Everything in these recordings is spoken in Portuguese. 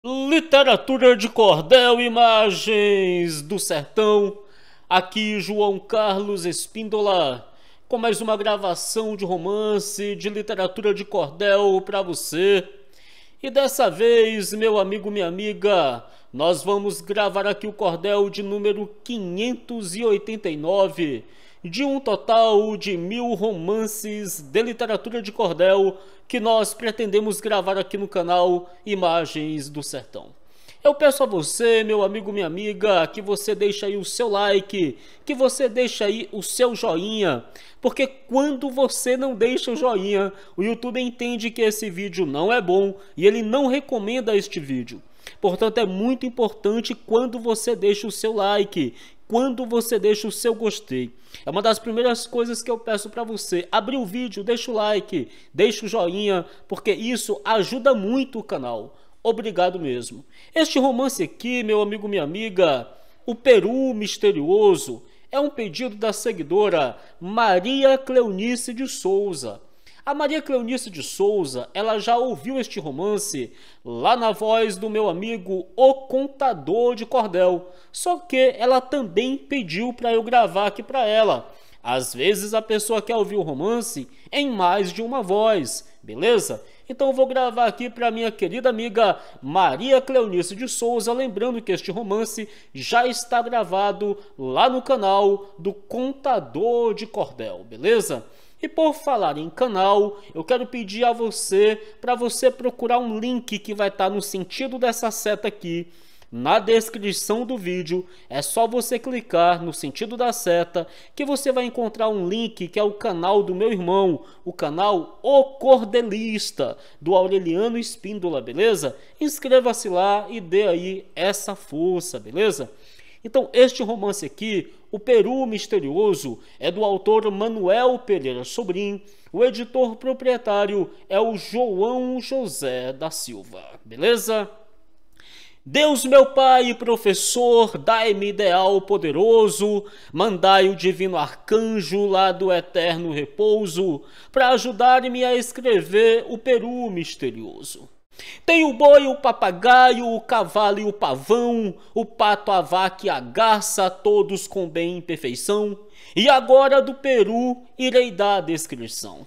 Literatura de cordel, imagens do sertão. Aqui João Carlos Espíndola com mais uma gravação de romance de literatura de cordel para você. E dessa vez, meu amigo, minha amiga, nós vamos gravar aqui o cordel de número 589, de um total de 1000 romances de literatura de cordel que nós pretendemos gravar aqui no canal Imagens do Sertão. Eu peço a você, meu amigo, minha amiga, que você deixe aí o seu like, que você deixe aí o seu joinha, porque quando você não deixa o joinha, o YouTube entende que esse vídeo não é bom e ele não recomenda este vídeo. Portanto, é muito importante quando você deixa o seu like, quando você deixa o seu gostei. É uma das primeiras coisas que eu peço para você. Abrir o vídeo, deixa o like, deixa o joinha, porque isso ajuda muito o canal. Obrigado mesmo. Este romance aqui, meu amigo, minha amiga, O Peru Misterioso, é um pedido da seguidora Maria Cleonice de Souza. A Maria Cleonice de Souza, ela já ouviu este romance lá na voz do meu amigo O Contador de Cordel, só que ela também pediu para eu gravar aqui para ela. Às vezes a pessoa quer ouvir o romance em mais de uma voz, beleza? Então eu vou gravar aqui para minha querida amiga Maria Cleonice de Souza, lembrando que este romance já está gravado lá no canal do Contador de Cordel, beleza? E por falar em canal, eu quero pedir a você para você procurar um link que vai estar no sentido dessa seta aqui, na descrição do vídeo. É só você clicar no sentido da seta que você vai encontrar um link que é o canal do meu irmão, o canal O Cordelista, do Aureliano Espíndola, beleza? Inscreva-se lá e dê aí essa força, beleza? Então, este romance aqui, O Peru Misterioso, é do autor Manuel Pereira Sobrinho. O editor proprietário é o João José da Silva, beleza? Deus, meu Pai, professor, dai-me ideal poderoso, mandai o divino arcanjo lá do eterno repouso, para ajudar-me a escrever o Peru misterioso. Tem o boi, o papagaio, o cavalo e o pavão, o pato, a vaca e a garça, todos com bem e perfeição, e agora do Peru irei dar a descrição.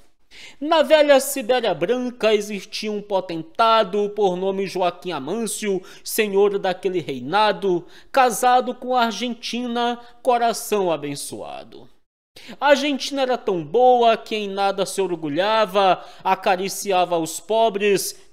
Na velha Sibéria Branca existia um potentado por nome Joaquim Amâncio, senhor daquele reinado, casado com a Argentina, coração abençoado. A Argentina era tão boa que em nada se orgulhava, acariciava os pobres,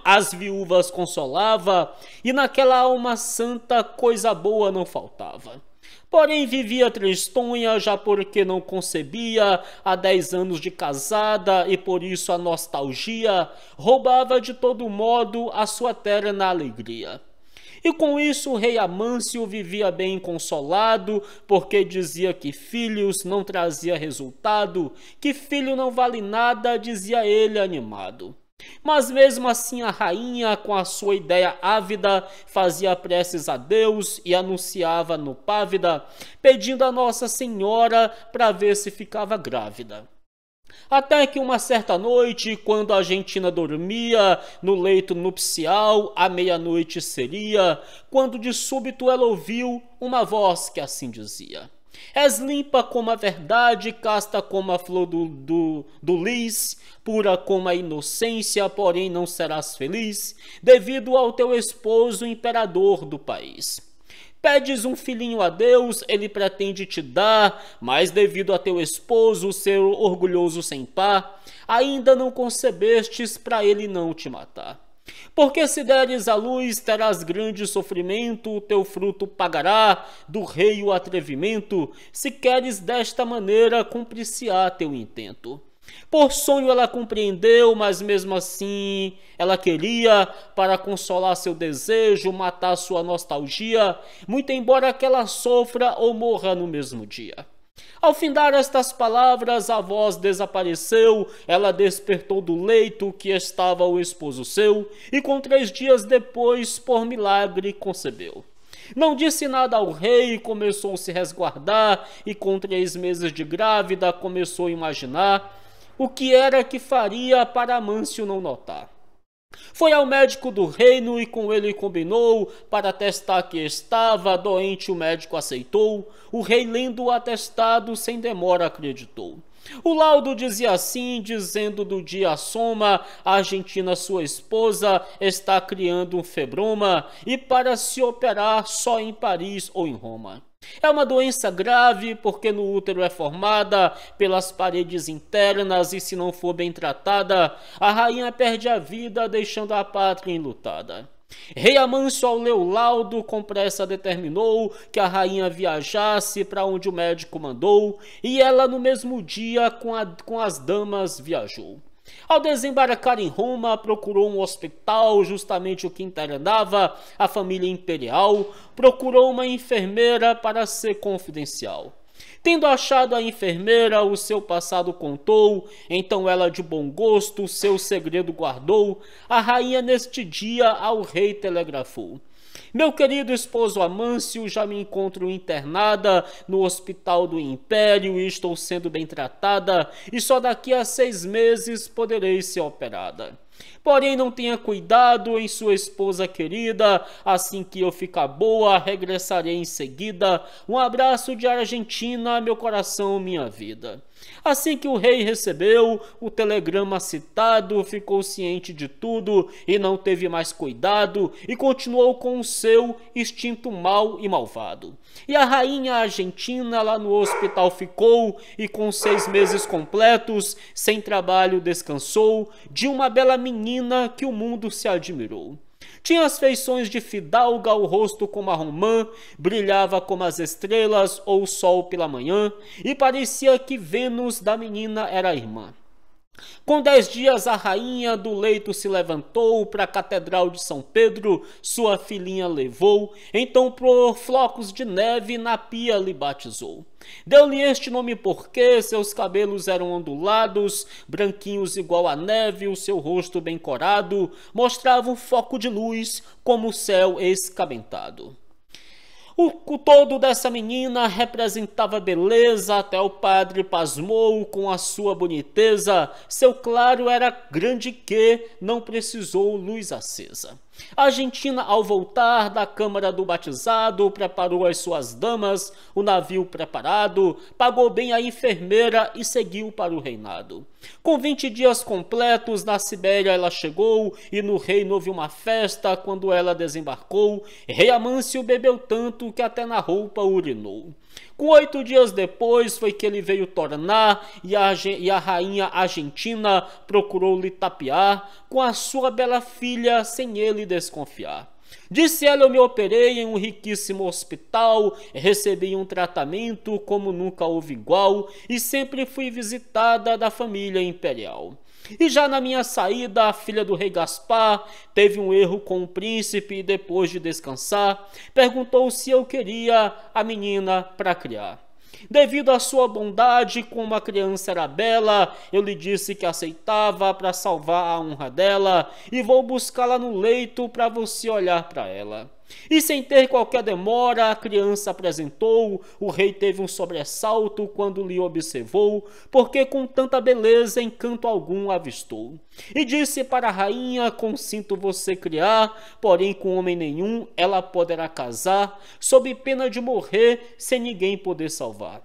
as viúvas consolava, e naquela alma santa coisa boa não faltava. Porém vivia tristonha, já porque não concebia há 10 anos de casada, e por isso a nostalgia roubava de todo modo a sua terna alegria. E com isso o rei Amâncio vivia bem consolado, porque dizia que filhos não trazia resultado, que filho não vale nada, dizia ele animado. Mas mesmo assim a rainha, com a sua ideia ávida, fazia preces a Deus e anunciava no pávida, pedindo a Nossa Senhora para ver se ficava grávida. Até que uma certa noite, quando a Argentina dormia no leito nupcial, à meia-noite seria, quando de súbito ela ouviu uma voz que assim dizia: és limpa como a verdade, casta como a flor do lis, pura como a inocência, porém não serás feliz, devido ao teu esposo, imperador do país. Pedes um filhinho a Deus, ele pretende te dar, mas devido a teu esposo ser orgulhoso sem par, ainda não concebestes para ele não te matar. Porque se deres à luz, terás grande sofrimento, o teu fruto pagará, do rei o atrevimento, se queres desta maneira cumprir-se-á teu intento. Por sonho ela compreendeu, mas mesmo assim ela queria, para consolar seu desejo, matar sua nostalgia, muito embora que ela sofra ou morra no mesmo dia. Ao findar estas palavras, a voz desapareceu, ela despertou do leito que estava o esposo seu, e com 3 dias depois, por milagre, concebeu. Não disse nada ao rei, começou a se resguardar, e com 3 meses de grávida, começou a imaginar o que era que faria para Amâncio não notar. Foi ao médico do reino e com ele combinou, para testar que estava doente. O médico aceitou. O rei, lendo o atestado, sem demora acreditou. O laudo dizia assim, dizendo do dia a soma: a Argentina, sua esposa, está criando um febroma, e para se operar só em Paris ou em Roma. É uma doença grave, porque no útero é formada pelas paredes internas, e se não for bem tratada, a rainha perde a vida, deixando a pátria enlutada. Rei Amâncio, ao ler o laudo, com pressa determinou que a rainha viajasse para onde o médico mandou, e ela no mesmo dia com as damas viajou. Ao desembarcar em Roma, procurou um hospital, justamente o que internava a família imperial. Procurou uma enfermeira para ser confidencial. Tendo achado a enfermeira, o seu passado contou. Então ela, de bom gosto, o seu segredo guardou. A rainha neste dia ao rei telegrafou: meu querido esposo Amâncio, já me encontro internada no hospital do Império e estou sendo bem tratada, e só daqui a 6 meses poderei ser operada. Porém, não tenha cuidado em sua esposa querida, assim que eu ficar boa, regressarei em seguida. Um abraço de Argentina, meu coração, minha vida. Assim que o rei recebeu o telegrama citado, ficou ciente de tudo e não teve mais cuidado, e continuou com o seu instinto mau e malvado. E a rainha argentina lá no hospital ficou, e com 6 meses completos, sem trabalho descansou, de uma bela menina que o mundo se admirou. Tinha as feições de fidalga, o rosto como a romã, brilhava como as estrelas ou o sol pela manhã, e parecia que Vênus da menina era a irmã. Com 10 dias a rainha do leito se levantou, para a catedral de São Pedro sua filhinha levou, então por flocos de neve na pia lhe batizou. Deu-lhe este nome porque seus cabelos eram ondulados, branquinhos igual a neve, o seu rosto bem corado mostrava um foco de luz como o céu escabentado. O todo dessa menina representava beleza, até o padre pasmou com a sua boniteza. Seu claro era grande que não precisou luz acesa. A Argentina, ao voltar da câmara do batizado, preparou as suas damas, o navio preparado, pagou bem a enfermeira e seguiu para o reinado. Com 20 dias completos, na Sibéria ela chegou, e no reino houve uma festa quando ela desembarcou. Rei Amâncio bebeu tanto que até na roupa urinou. Com 8 dias depois foi que ele veio tornar, e a rainha argentina procurou-lhe tapear com a sua bela filha, sem ele desconfiar. Disse ela: eu me operei em um riquíssimo hospital, recebi um tratamento como nunca houve igual, e sempre fui visitada da família imperial. E já na minha saída, a filha do rei Gaspar teve um erro com o príncipe, e depois de descansar, perguntou se eu queria a menina para criar. Devido à sua bondade, como a criança era bela, eu lhe disse que aceitava para salvar a honra dela, e vou buscá-la no leito para você olhar para ela. E sem ter qualquer demora, a criança apresentou. O rei teve um sobressalto quando lhe observou, porque com tanta beleza encanto algum avistou. E disse para a rainha: consinto você criar, porém com homem nenhum ela poderá casar, sob pena de morrer sem ninguém poder salvar.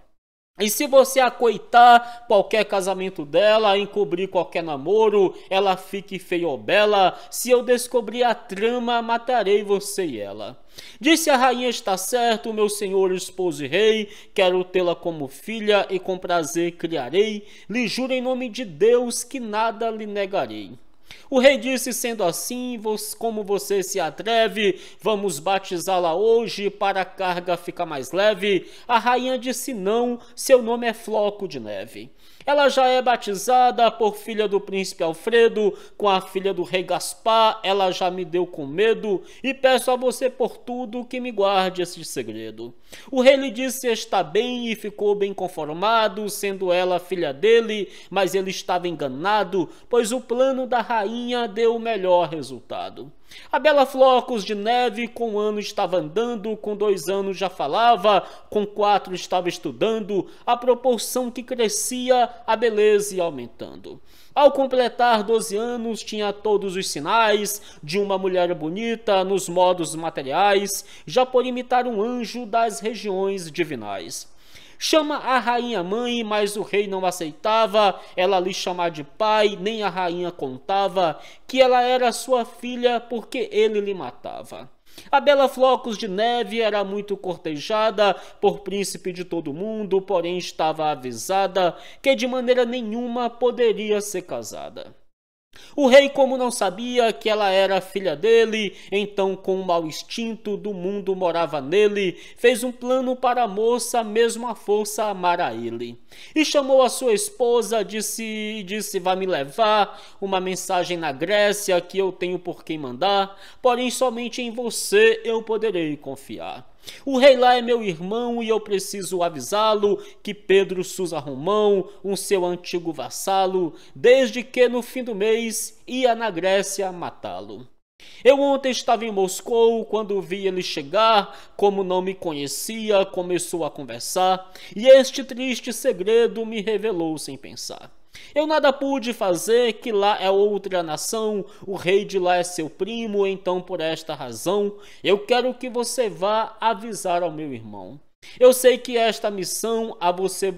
E se você acoitar qualquer casamento dela, encobrir qualquer namoro, ela fique feia ou bela, se eu descobrir a trama, matarei você e ela. Disse a rainha: está certo, meu senhor esposo e rei, quero tê-la como filha e com prazer criarei, lhe juro em nome de Deus que nada lhe negarei. O rei disse: sendo assim, como você se atreve, vamos batizá-la hoje para a carga ficar mais leve. A rainha disse: não, seu nome é Floco de Neve. Ela já é batizada por filha do príncipe Alfredo, com a filha do rei Gaspar, ela já me deu com medo, e peço a você por tudo que me guarde esse segredo. O rei lhe disse: está bem, e ficou bem conformado, sendo ela filha dele, mas ele estava enganado, pois o plano da rainha deu o melhor resultado. A bela Flocos de Neve, com 1 ano estava andando, com 2 anos já falava, com 4 estava estudando, à proporção que crescia, a beleza ia aumentando. Ao completar 12 anos, tinha todos os sinais de uma mulher bonita nos modos materiais, já por imitar um anjo das regiões divinais. Chama a rainha mãe, mas o rei não aceitava ela lhe chamar de pai, nem a rainha contava que ela era sua filha porque ele lhe matava. A bela Flocos de Neve era muito cortejada por príncipe de todo mundo, porém estava avisada que de maneira nenhuma poderia ser casada. O rei, como não sabia que ela era filha dele, então com o mau instinto do mundo morava nele, fez um plano para a moça, mesmo à força, amar a ele. E chamou a sua esposa, disse, vai me levar uma mensagem na Grécia que eu tenho por quem mandar, porém somente em você eu poderei confiar. O rei lá é meu irmão e eu preciso avisá-lo que Pedro Susa Romão, um seu antigo vassalo, desde que no fim do mês ia na Grécia matá-lo. Eu ontem estava em Moscou, quando vi ele chegar, como não me conhecia, começou a conversar, e este triste segredo me revelou sem pensar. Eu nada pude fazer, que lá é outra nação, o rei de lá é seu primo, então por esta razão, eu quero que você vá avisar ao meu irmão. Eu sei que esta missão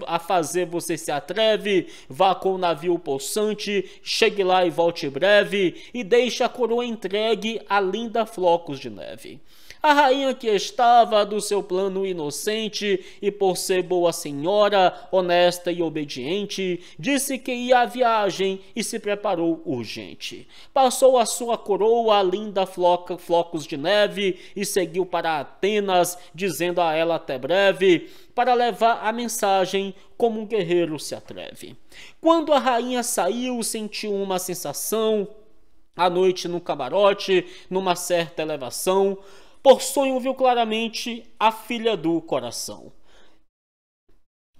a fazer você se atreve, vá com o navio possante, chegue lá e volte breve, e deixe a coroa entregue a linda Flocos de Neve. A rainha que estava do seu plano inocente e por ser boa senhora, honesta e obediente, disse que ia à viagem e se preparou urgente. Passou a sua coroa, a linda Flocos de Neve, e seguiu para Atenas, dizendo a ela até breve, para levar a mensagem como um guerreiro se atreve. Quando a rainha saiu, sentiu uma sensação, à noite no camarote, numa certa elevação, por sonho viu claramente a filha do coração.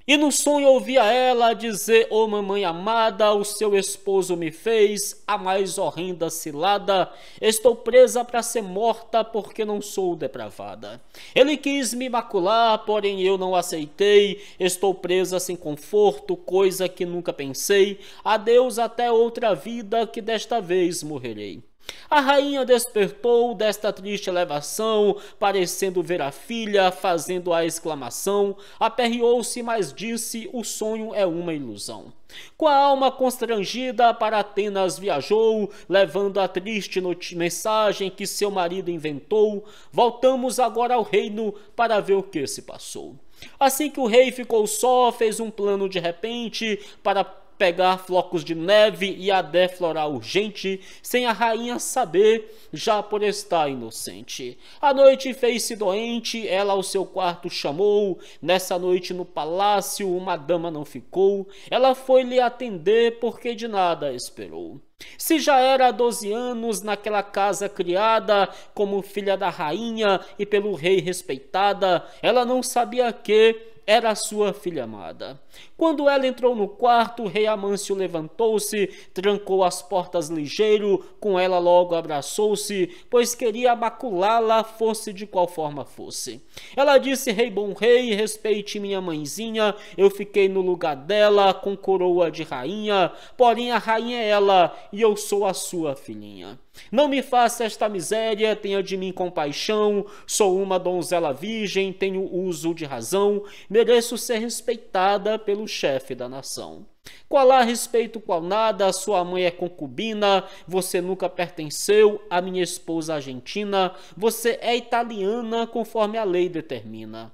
E no sonho ouvia ela dizer, ô mamãe amada, o seu esposo me fez a mais horrenda cilada, estou presa para ser morta porque não sou depravada. Ele quis me macular, porém eu não aceitei, estou presa sem conforto, coisa que nunca pensei, adeus até outra vida que desta vez morrerei. A rainha despertou desta triste elevação, parecendo ver a filha, fazendo a exclamação, aperreou-se, mas disse, o sonho é uma ilusão. Com a alma constrangida para Atenas viajou, levando a triste mensagem que seu marido inventou. Voltamos agora ao reino para ver o que se passou. Assim que o rei ficou só, fez um plano de repente para pegar Flocos de Neve e a deflorar urgente, sem a rainha saber, já por estar inocente. A noite fez-se doente, ela ao seu quarto chamou, nessa noite no palácio uma dama não ficou, ela foi lhe atender porque de nada esperou. Se já era há 12 anos naquela casa criada, como filha da rainha e pelo rei respeitada, ela não sabia que era a sua filha amada. Quando ela entrou no quarto, o rei Amâncio levantou-se, trancou as portas ligeiro, com ela logo abraçou-se, pois queria maculá-la, fosse de qual forma fosse. Ela disse, rei bom rei, respeite minha mãezinha, eu fiquei no lugar dela, com coroa de rainha, porém a rainha é ela, e eu sou a sua filhinha. Não me faça esta miséria, tenha de mim compaixão, sou uma donzela virgem, tenho uso de razão, mereço ser respeitada pelo chefe da nação. Qual há respeito, qual nada, sua mãe é concubina, você nunca pertenceu à minha esposa argentina, você é italiana conforme a lei determina.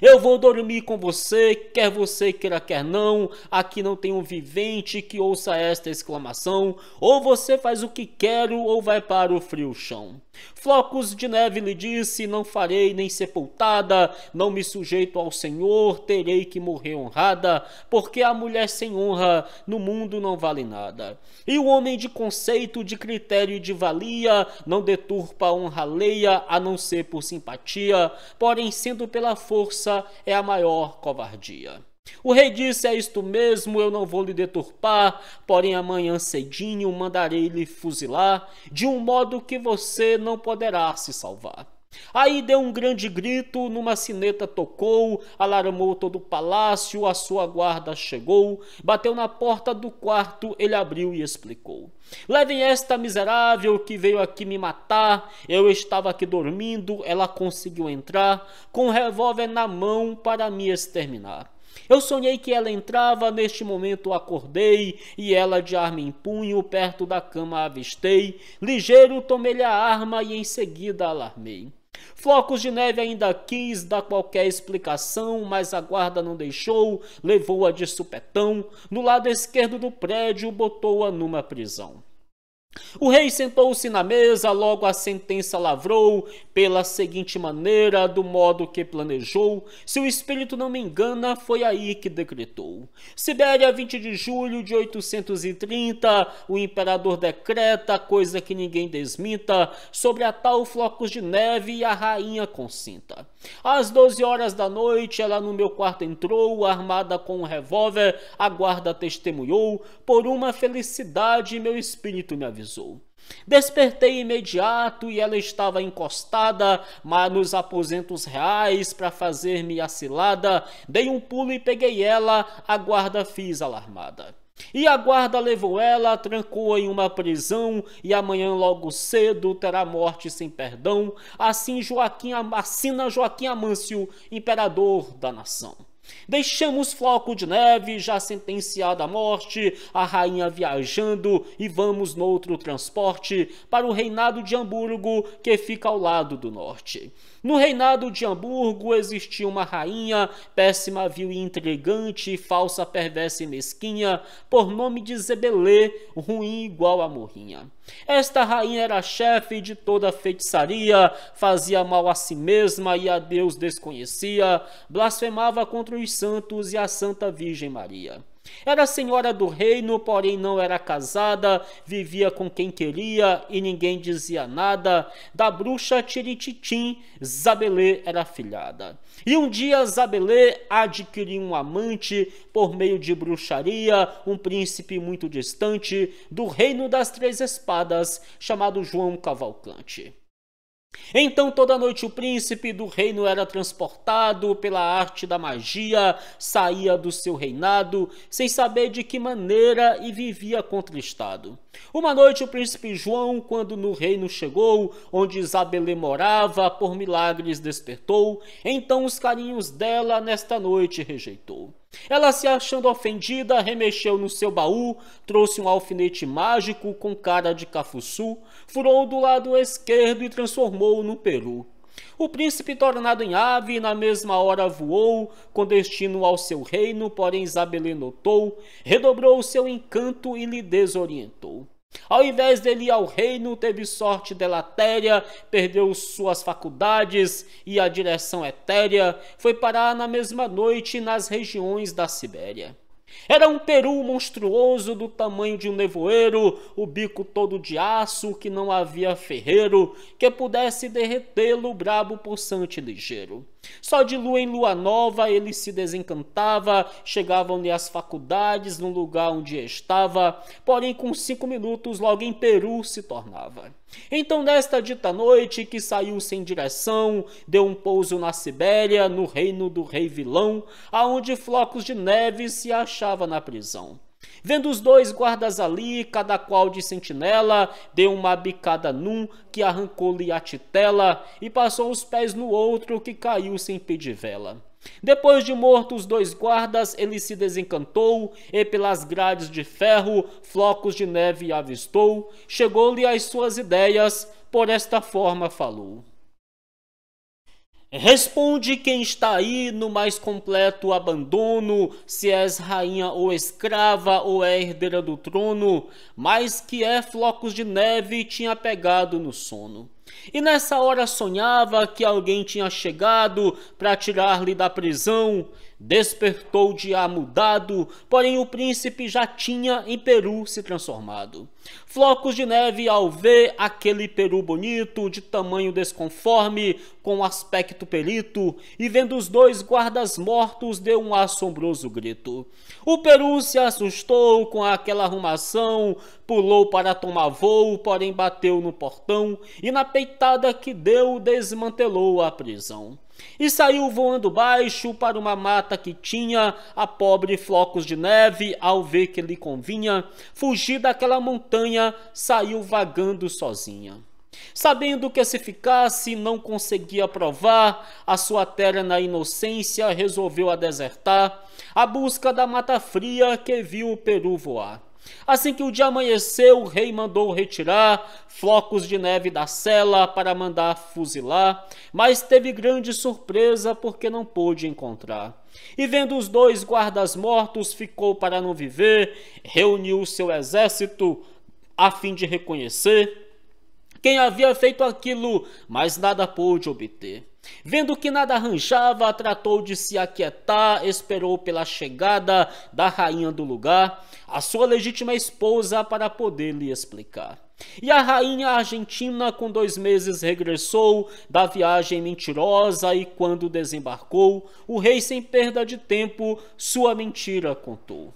Eu vou dormir com você queira, quer não, aqui não tem um vivente que ouça esta exclamação, ou você faz o que quero ou vai para o frio chão. Flocos de Neve lhe disse, não farei nem sepultada, não me sujeito ao Senhor, terei que morrer honrada, porque a mulher sem honra no mundo não vale nada. E o homem de conceito, de critério e de valia, não deturpa a honra alheia, a não ser por simpatia, porém sendo pela força é a maior covardia. O rei disse: é isto mesmo, eu não vou lhe deturpar, porém amanhã cedinho mandarei lhe fuzilar, de um modo que você não poderá se salvar. Aí deu um grande grito, numa sineta tocou, alarmou todo o palácio, a sua guarda chegou, bateu na porta do quarto, ele abriu e explicou: levem esta miserável que veio aqui me matar, eu estava aqui dormindo, ela conseguiu entrar, com um revólver na mão para me exterminar. Eu sonhei que ela entrava, neste momento acordei, e ela de arma em punho, perto da cama avistei, ligeiro tomei-lhe a arma e em seguida alarmei. Flocos de Neve ainda quis dar qualquer explicação, mas a guarda não deixou, levou-a de supetão, no lado esquerdo do prédio botou-a numa prisão. O rei sentou-se na mesa, logo a sentença lavrou, pela seguinte maneira, do modo que planejou, se o espírito não me engana, foi aí que decretou. Sibéria, 20 de julho de 830, o imperador decreta, coisa que ninguém desminta, sobre a tal Flocos de Neve e a rainha consinta. Às 12 horas da noite, ela no meu quarto entrou, armada com um revólver, a guarda testemunhou, por uma felicidade meu espírito me avisou. Despertei imediato e ela estava encostada, mas nos aposentos reais para fazer-me a cilada, dei um pulo e peguei ela, a guarda fiz alarmada. E a guarda levou ela, trancou-a em uma prisão, e amanhã logo cedo terá morte sem perdão, assim assina Joaquim Amâncio, imperador da nação. Deixamos Floco de Neve, já sentenciada à morte, a rainha viajando, e vamos noutro transporte para o reinado de Hamburgo, que fica ao lado do norte. No reinado de Hamburgo existia uma rainha, péssima, vil e intrigante, falsa, perversa e mesquinha, por nome de Zebelê, ruim igual a morrinha. Esta rainha era chefe de toda a feitiçaria, fazia mal a si mesma e a Deus desconhecia, blasfemava contra os santos e a Santa Virgem Maria. Era senhora do reino, porém não era casada, vivia com quem queria e ninguém dizia nada. Da bruxa Tirititim, Zabelê era filhada. E um dia Zabelê adquiriu um amante por meio de bruxaria, um príncipe muito distante do reino das três espadas, chamado João Cavalcante. Então toda noite o príncipe do reino era transportado pela arte da magia, saía do seu reinado, sem saber de que maneira, e vivia contristado. Uma noite o príncipe João, quando no reino chegou, onde Zabelê morava, por milagres despertou, então os carinhos dela nesta noite rejeitou. Ela, se achando ofendida, remexeu no seu baú, trouxe um alfinete mágico com cara de cafuçu, furou do lado esquerdo e transformou-o no peru. O príncipe, tornado em ave, na mesma hora voou, com destino ao seu reino, porém Zabelê notou, redobrou o seu encanto e lhe desorientou. Ao invés dele ir ao reino, teve sorte delatéria, perdeu suas faculdades e a direção etérea, foi parar na mesma noite nas regiões da Sibéria. Era um peru monstruoso do tamanho de um nevoeiro, o bico todo de aço, que não havia ferreiro que pudesse derretê-lo, brabo, possante e ligeiro. Só de lua em lua nova ele se desencantava, chegavam-lhe as faculdades no lugar onde estava, porém com 5 minutos logo em peru se tornava. Então nesta dita noite que saiu sem direção, deu um pouso na Sibéria, no reino do rei vilão, aonde Flocos de Neve se achava na prisão. Vendo os dois guardas ali, cada qual de sentinela, deu uma bicada num, que arrancou-lhe a titela, e passou os pés no outro, que caiu sem pedir vela. Depois de mortos os dois guardas, ele se desencantou, e pelas grades de ferro, Flocos de Neve avistou, chegou-lhe às suas ideias, por esta forma falou. Responde quem está aí no mais completo abandono, se és rainha ou escrava ou é herdeira do trono, mas que Flocos de Neve tinha pegado no sono. E nessa hora sonhava que alguém tinha chegado para tirar-lhe da prisão. Despertou de mudado, porém o príncipe já tinha em peru se transformado. Flocos de Neve, ao ver aquele peru bonito, de tamanho desconforme, com aspecto perito, e vendo os dois guardas mortos, deu um assombroso grito. O peru se assustou com aquela arrumação, pulou para tomar voo, porém bateu no portão, e na peitada que deu, desmantelou a prisão. E saiu voando baixo para uma mata que tinha. A pobre Flocos de Neve, ao ver que lhe convinha fugir daquela montanha, saiu vagando sozinha. Sabendo que se ficasse não conseguia provar a sua terna inocência, resolveu a desertar, à busca da mata fria que viu o peru voar. Assim que o dia amanheceu, o rei mandou retirar Flocos de Neve da cela para mandar fuzilar, mas teve grande surpresa porque não pôde encontrar. E vendo os dois guardas mortos, ficou para não viver, reuniu seu exército a fim de reconhecer quem havia feito aquilo, mas nada pôde obter. Vendo que nada arranjava, tratou de se aquietar, esperou pela chegada da rainha do lugar, a sua legítima esposa, para poder lhe explicar. E a rainha argentina com 2 meses regressou da viagem mentirosa, e quando desembarcou, o rei sem perda de tempo sua mentira contou.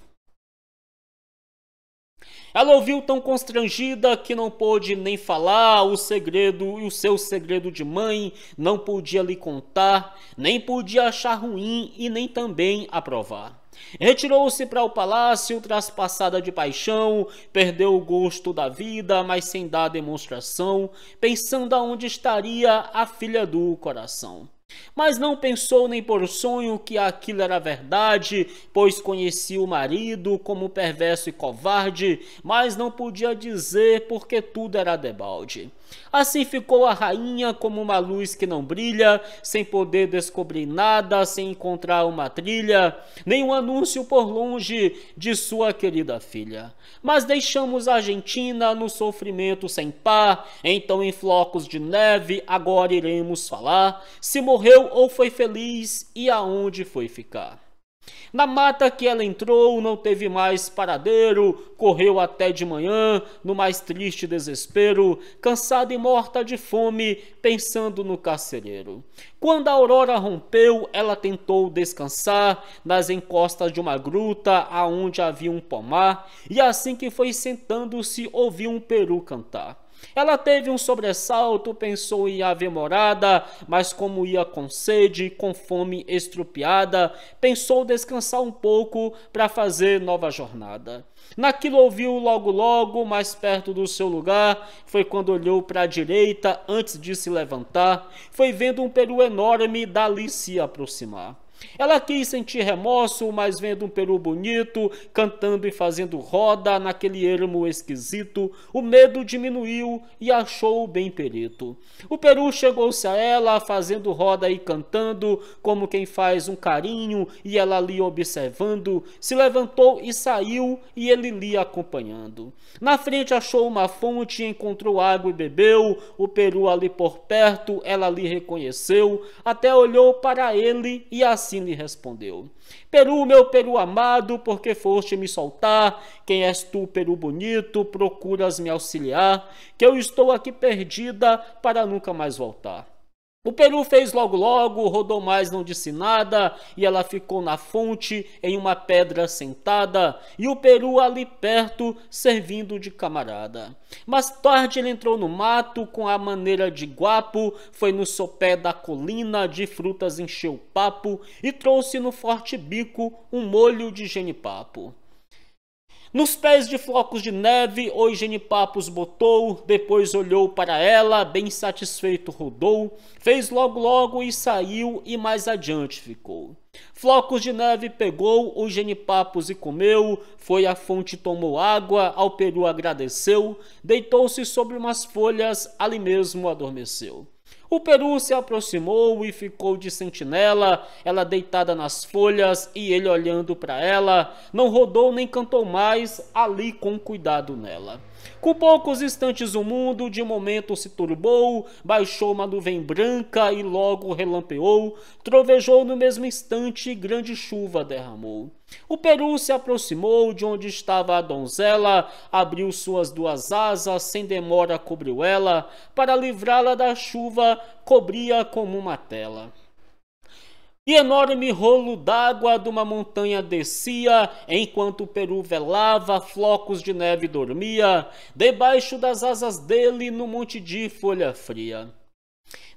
Ela ouviu tão constrangida que não pôde nem falar o segredo, e o seu segredo de mãe não podia lhe contar, nem podia achar ruim e nem também aprovar. Retirou-se para o palácio, traspassada de paixão, perdeu o gosto da vida, mas sem dar demonstração, pensando aonde estaria a filha do coração. Mas não pensou nem por sonho que aquilo era verdade, pois conhecia o marido como perverso e covarde, mas não podia dizer porque tudo era debalde. Assim ficou a rainha como uma luz que não brilha, sem poder descobrir nada, sem encontrar uma trilha, nem um anúncio por longe de sua querida filha. Mas deixamos a Argentina no sofrimento sem par, então em Flocos de Neve agora iremos falar, se morreu ou foi feliz e aonde foi ficar. Na mata que ela entrou não teve mais paradeiro, correu até de manhã no mais triste desespero, cansada e morta de fome, pensando no carcereiro. Quando a aurora rompeu, ela tentou descansar nas encostas de uma gruta aonde havia um pomar, e assim que foi sentando-se ouviu um peru cantar. Ela teve um sobressalto, pensou em haver morada, mas como ia com sede, com fome estrupiada, pensou descansar um pouco para fazer nova jornada. Naquilo ouviu logo, mais perto do seu lugar, foi quando olhou para a direita antes de se levantar, foi vendo um peru enorme dali se aproximar. Ela quis sentir remorso, mas vendo um peru bonito, cantando e fazendo roda naquele ermo esquisito, o medo diminuiu e achou-o bem perito. O peru chegou-se a ela, fazendo roda e cantando, como quem faz um carinho, e ela ali observando, se levantou e saiu, e ele lhe acompanhando. Na frente achou uma fonte, encontrou água e bebeu, o peru ali por perto, ela lhe reconheceu, até olhou para ele e assim lhe respondeu: Peru, meu peru amado, porque foste me soltar? Quem és tu, peru bonito, procuras me auxiliar, que eu estou aqui perdida para nunca mais voltar. O peru fez logo, rodou mais, não disse nada, e ela ficou na fonte, em uma pedra sentada, e o peru ali perto, servindo de camarada. Mais tarde ele entrou no mato, com a maneira de guapo, foi no sopé da colina, de frutas encheu o papo, e trouxe no forte bico um molho de genipapo. Nos pés de Flocos de Neve, o genipapos botou, depois olhou para ela, bem satisfeito rodou, fez logo e saiu, e mais adiante ficou. Flocos de Neve pegou os genipapos e comeu, foi à fonte, tomou água, ao peru agradeceu, deitou-se sobre umas folhas, ali mesmo adormeceu. O peru se aproximou e ficou de sentinela, ela deitada nas folhas e ele olhando para ela, não rodou nem cantou mais, ali com cuidado nela. Com poucos instantes o mundo de momento se turbou, baixou uma nuvem branca e logo relampeou, trovejou no mesmo instante e grande chuva derramou. O peru se aproximou de onde estava a donzela, abriu suas duas asas, sem demora cobriu ela, para livrá-la da chuva, cobria como uma tela. E enorme rolo d'água de uma montanha descia, enquanto o peru velava, flocos de neve dormia, debaixo das asas dele, no monte de folha fria.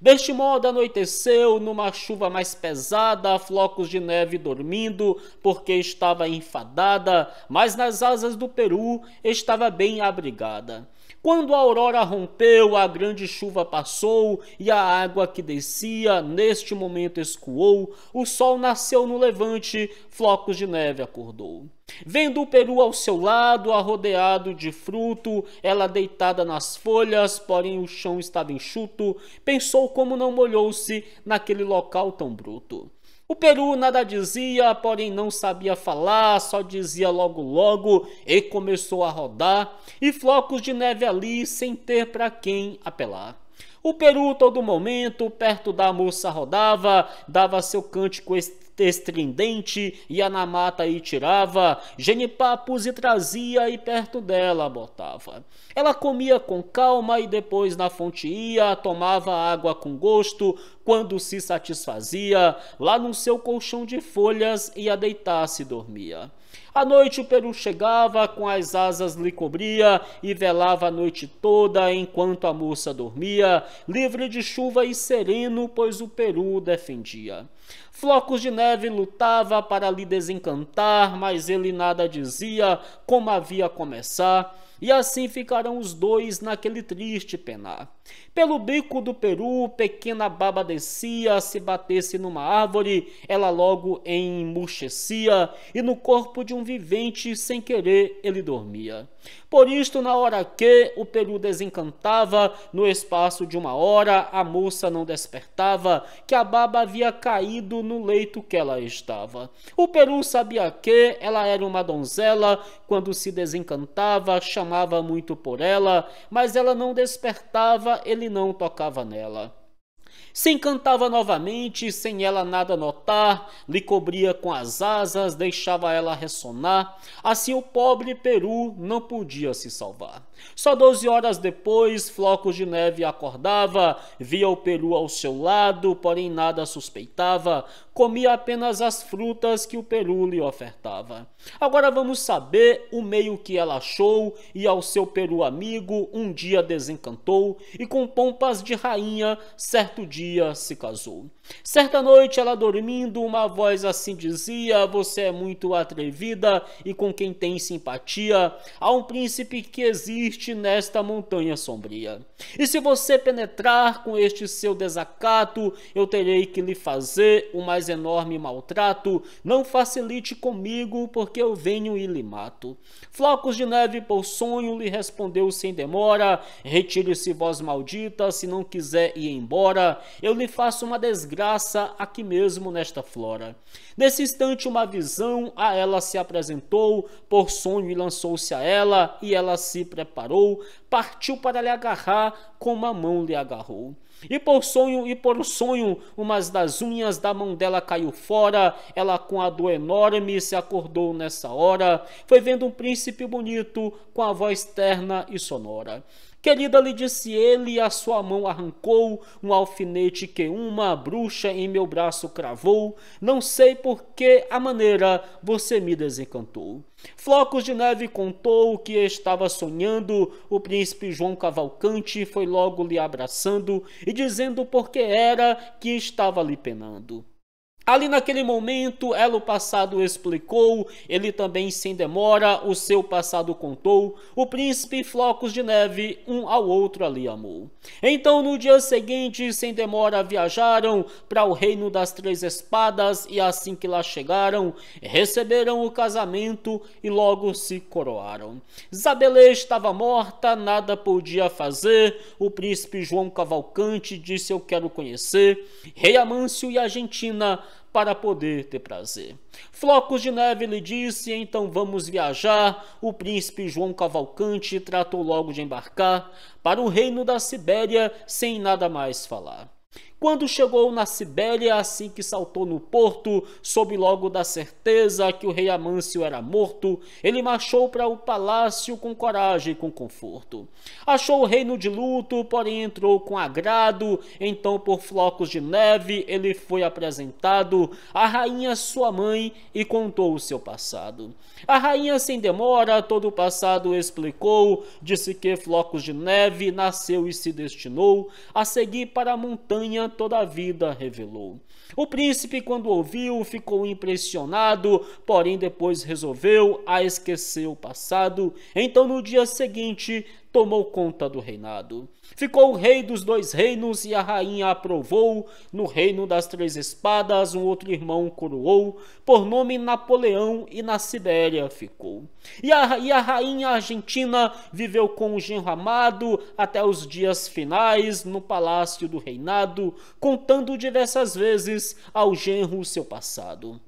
Deste modo anoiteceu, numa chuva mais pesada, flocos de neve dormindo, porque estava enfadada, mas nas asas do peru estava bem abrigada. Quando a aurora rompeu, a grande chuva passou, e a água que descia, neste momento escoou, o sol nasceu no levante, flocos de neve acordou. Vendo o peru ao seu lado, arrodeado de fruto, ela deitada nas folhas, porém o chão estava enxuto, pensou como não molhou-se naquele local tão bruto. O peru nada dizia, porém não sabia falar, só dizia logo logo, e começou a rodar, e flocos de neve ali, sem ter para quem apelar. O peru todo momento, perto da moça rodava, dava seu cântico estridente, ia na mata e tirava, genipapos e trazia e perto dela botava. Ela comia com calma e depois na fonte ia, tomava água com gosto, quando se satisfazia, lá no seu colchão de folhas ia deitar-se e dormia. À noite o peru chegava, com as asas lhe cobria, e velava a noite toda, enquanto a moça dormia, livre de chuva e sereno, pois o peru o defendia. Flocos de neve lutava para lhe desencantar, mas ele nada dizia, como havia começar, e assim ficaram os dois naquele triste penar. Pelo bico do peru, pequena baba descia, se batesse numa árvore, ela logo emurchecia, e no corpo de um vivente, sem querer, ele dormia. Por isto, na hora que o peru desencantava, no espaço de uma hora, a moça não despertava, que a baba havia caído no leito que ela estava. O peru sabia que ela era uma donzela, quando se desencantava, chamava muito por ela, mas ela não despertava, ele não tocava nela. Se encantava novamente, sem ela nada notar, lhe cobria com as asas, deixava ela ressonar. Assim o pobre peru não podia se salvar. Só 12 horas depois, flocos de neve acordava, via o peru ao seu lado, porém nada suspeitava, comia apenas as frutas que o peru lhe ofertava. Agora vamos saber o meio que ela achou, e ao seu peru amigo um dia desencantou, e com pompas de rainha, certo dia se casou. Certa noite, ela dormindo, uma voz assim dizia: você é muito atrevida e com quem tem simpatia, há um príncipe que existe nesta montanha sombria. E se você penetrar com este seu desacato, eu terei que lhe fazer o mais enorme maltrato. Não facilite comigo, porque eu venho e lhe mato. Flocos de neve por sonho lhe respondeu sem demora: retire-se, voz maldita, se não quiser ir embora, eu lhe faço uma desgraça aqui mesmo nesta flora. Nesse instante uma visão a ela se apresentou, por sonho e lançou-se a ela, e ela se preparou, partiu para lhe agarrar, com uma mão lhe agarrou. E por sonho, umas das unhas da mão dela caiu fora, ela com a dor enorme se acordou nessa hora, foi vendo um príncipe bonito, com a voz terna e sonora. Querida, lhe disse ele, a sua mão arrancou, um alfinete que uma bruxa em meu braço cravou, não sei por que a maneira você me desencantou. Flocos de neve contou que estava sonhando, o príncipe João Cavalcante foi logo lhe abraçando e dizendo por que era que estava lhe penando. Ali naquele momento, ela o passado explicou, ele também sem demora o seu passado contou, o príncipe Flocos de Neve um ao outro ali amou. Então no dia seguinte, sem demora viajaram para o reino das três espadas e assim que lá chegaram, receberam o casamento e logo se coroaram. Zabelê estava morta, nada podia fazer, o príncipe João Cavalcante disse eu quero conhecer, Rei Amâncio e Argentina, para poder ter prazer. Flocos de Neve lhe disse: então vamos viajar. O príncipe João Cavalcante tratou logo de embarcar para o reino da Sibéria sem nada mais falar. Quando chegou na Sibéria, assim que saltou no porto, soube logo da certeza que o rei Amâncio era morto. Ele marchou para o palácio com coragem e com conforto. Achou o reino de luto, porém entrou com agrado. Então, por Flocos de Neve, ele foi apresentado à rainha sua mãe e contou o seu passado. A rainha, sem demora, todo o passado explicou. Disse que Flocos de Neve nasceu e se destinou a seguir para a montanha, toda a vida revelou. O príncipe, quando ouviu, ficou impressionado, porém depois resolveu a esquecer o passado. Então, no dia seguinte, tomou conta do reinado. Ficou o rei dos dois reinos e a rainha aprovou. No reino das três espadas, um outro irmão coroou, por nome Napoleão, e na Sibéria ficou. E a rainha argentina viveu com o genro amado até os dias finais no palácio do reinado, contando diversas vezes ao genro o seu passado.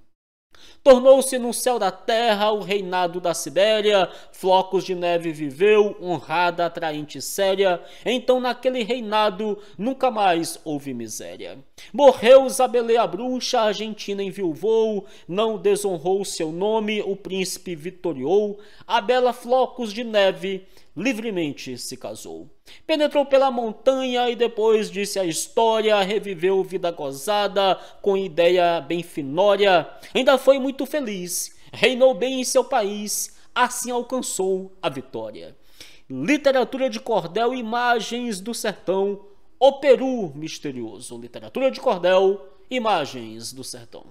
Tornou-se no céu da terra o reinado da Sibéria. Flocos de Neve viveu, honrada, atraente e séria. Então naquele reinado nunca mais houve miséria. Morreu Zabelê a bruxa, a Argentina enviuvou. Não desonrou seu nome, o príncipe vitoriou. A bela Flocos de Neve livremente se casou. Penetrou pela montanha e depois disse a história, reviveu vida gozada, com ideia bem finória. Ainda foi muito feliz, reinou bem em seu país, assim alcançou a vitória. Literatura de cordel, imagens do sertão, o Peru misterioso. Literatura de cordel, imagens do sertão.